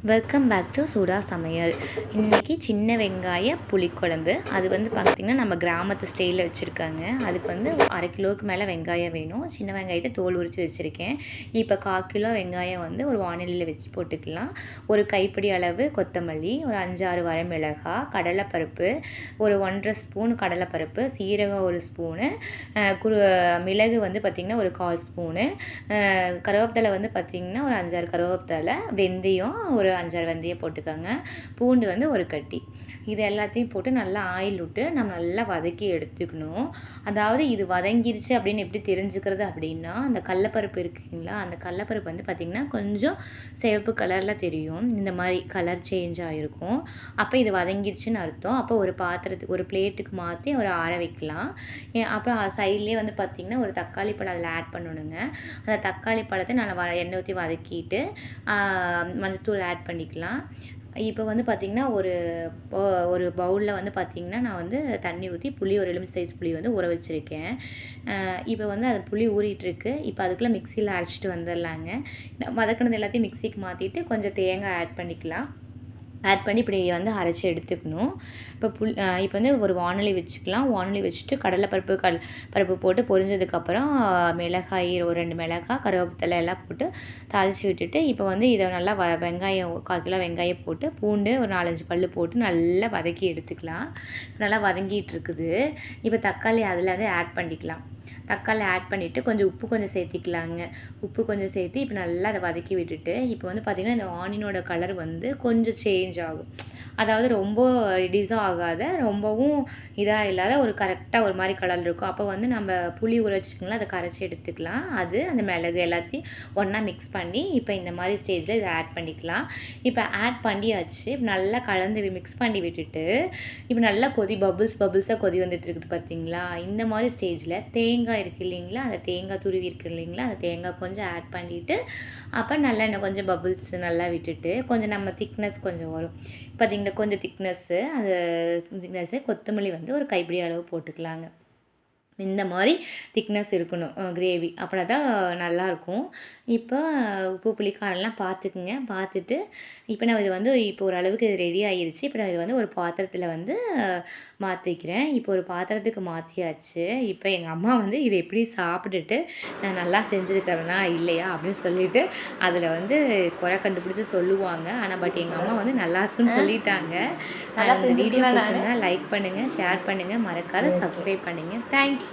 Welcome back to சூடா சமையல். இன்றைக்கி சின்ன வெங்காய புளிக்குழம்பு. அது வந்து பார்த்திங்கன்னா நம்ம கிராமத்து ஸ்டைலில் வச்சுருக்காங்க. அதுக்கு வந்து 1/2 கிலோவுக்கு மேலே வெங்காயம் வேணும். சின்ன வெங்காயத்தை தோல் உரித்து வச்சுருக்கேன். இப்போ 1/4 கிலோ வெங்காயம் வந்து ஒரு வானிலையில் வச்சு போட்டுக்கலாம். ஒரு கைப்பிடி அளவு கொத்தமல்லி, ஒரு 5-6 வரமிளகாய், கடலைப்பருப்பு, ஒரு 1½ ஸ்பூன் கடலைப்பருப்பு, சீரகம் 1 ஸ்பூனு, மிளகு வந்து பார்த்திங்கன்னா ஒரு 1/4 ஸ்பூனு, கருவேப்பிலை வந்து பார்த்திங்கன்னா ஒரு 5-6 கருவேப்பிலை, வெந்தயம் ஒரு 5-6 வெந்தயம் போட்டுக்கோங்க. பூண்டு வந்து ஒரு கட்டி. இது எல்லாத்தையும் போட்டு நல்லா ஆயில் விட்டு நம்ம நல்லா வதக்கி எடுத்துக்கணும். அதாவது இது வதங்கிருச்சு அப்படின்னு எப்படி தெரிஞ்சுக்கிறது அப்படின்னா, அந்த கடலப்பருப்பு இருக்குங்களா, அந்த கடலப்பருப்பு வந்து பார்த்திங்கன்னா கொஞ்சம் சிவப்பு கலரில் தெரியும். இந்த மாதிரி கலர் சேஞ்ச் ஆகிருக்கும். அப்போ இது வதங்கிருச்சுன்னு அர்த்தம். அப்போ ஒரு பாத்திரத்துக்கு ஒரு பிளேட்டுக்கு மாற்றி ஒரு ஆற வைக்கலாம். அப்புறம் சைட்லேயே வந்து பார்த்திங்கன்னா ஒரு தக்காளி பழம் அதில் ஆட் பண்ணணுங்க. அந்த தக்காளி பழத்தை நல்லா எண்ணெய் ஊற்றி வதக்கிட்டு மஞ்சத்தூள் ஆட் பண்ணிக்கலாம். இப்போ வந்து பார்த்திங்கன்னா ஒரு பவுலில் வந்து பார்த்திங்கன்னா நான் வந்து தண்ணி ஊற்றி புளி ஒரு எலுமிச்சை சைஸ் புளி வந்து ஊற வச்சுருக்கேன். இப்போ வந்து அது புளி ஊறிட்டுருக்கு. இப்போ அதுக்குள்ளே மிக்சியில் அரைச்சிட்டு வந்துடலாங்க. வதக்கினது எல்லாத்தையும் மிக்சிக்கு மாற்றிட்டு கொஞ்சம் தேங்காய் ஆட் பண்ணிக்கலாம். ஆட் பண்ணி இப்படி வந்து அரைச்சி எடுத்துக்கணும். இப்போ வந்து ஒரு வானொலி வச்சுக்கலாம். வானொலி வச்சுட்டு பருப்பு போட்டு பொரிஞ்சதுக்கப்புறம் மிளகாய் ஒரு 2 மிளகாய், கருவேப்பிலை எல்லாம் போட்டு தாளித்து விட்டுட்டு இப்போ வந்து இதை நல்லா வெங்காயம் 1/4 கிலோ வெங்காயம் போட்டு பூண்டு ஒரு 4-5 பல் போட்டு நல்லா வதக்கி எடுத்துக்கலாம். நல்லா வதங்கிட்டு இருக்குது. இப்போ தக்காளி அதில் வந்து ஆட் பண்ணிக்கலாம். தக்காளி ஆட் பண்ணிவிட்டு கொஞ்சம் உப்பு கொஞ்சம் சேர்த்திக்கலாங்க. உப்பு கொஞ்சம் சேர்த்து இப்போ நல்லா அதை வதக்கி விட்டுட்டு இப்போ வந்து பார்த்திங்கன்னா இந்த ஆனியனோட கலர் வந்து கொஞ்சம் சேஞ்ச் ஆகும். அதாவது ரொம்ப ரெடியூஸும் ஆகாத, ரொம்பவும் இதாக இல்லாத ஒரு கரெக்டாக ஒரு மாதிரி கலர் இருக்கும். அப்போ வந்து நம்ம புளி ஊற வச்சுருக்கோங்களா, அதை கரைச்சி எடுத்துக்கலாம். அது அந்த மிளகு எல்லாத்தையும் ஒன்றா மிக்ஸ் பண்ணி இப்போ இந்த மாதிரி ஸ்டேஜில் இதை ஆட் பண்ணிக்கலாம். இப்போ ஆட் பண்ணியாச்சு. நல்லா கலந்து மிக்ஸ் பண்ணி விட்டுட்டு இப்போ நல்லா பபுள்ஸாக கொதி வந்துட்டு இருக்குது பார்த்திங்களா. இந்த மாதிரி ஸ்டேஜில் தேங்காய் இருக்குது இல்லைங்களா, அந்த தேங்காய் துருவி இருக்குது இல்லைங்களா, அந்த தேங்காய் கொஞ்சம் ஆட் பண்ணிவிட்டு அப்போ நல்லா இன்னும் கொஞ்சம் பபுள்ஸ் நல்லா விட்டுட்டு கொஞ்சம் நம்ம திக்னஸ் கொஞ்சம் வரும் பார்த்திங்களா. கொஞ்சம் திக்னஸ்ஸு கொத்தமல்லி வந்து ஒரு கைப்பிடி அளவு போட்டுக்கலாங்க. இந்த மாதிரி திக்னஸ் இருக்கணும் கிரேவி. அப்படின்னா தான் நல்லாயிருக்கும். இப்போ உப்பு புளி காரம்லாம் பார்த்துக்குங்க. பார்த்துட்டு இப்போ நான் இது வந்து இப்போ ஓரளவுக்கு இது ரெடி ஆகிருச்சு. இப்போ நான் இது வந்து ஒரு பாத்திரத்தில் வந்து மாற்றிக்கிறேன். இப்போ ஒரு பாத்திரத்துக்கு மாற்றியாச்சு. இப்போ எங்கள் அம்மா வந்து இதை எப்படி சாப்பிட்டுட்டு நான் நல்லா செஞ்சுருக்கிறேனா இல்லையா அப்படின்னு சொல்லிட்டு அதில் வந்து குறை கண்டுபிடிச்சி சொல்லுவாங்க. ஆனால் எங்கள் அம்மா வந்து நல்லாயிருக்குன்னு சொல்லிட்டாங்க. இந்த வீடியோ பிடிச்சிருந்தா லைக் பண்ணுங்கள், ஷேர் பண்ணுங்கள், மறக்காத சப்ஸ்கிரைப் பண்ணுங்கள். தேங்க்யூ.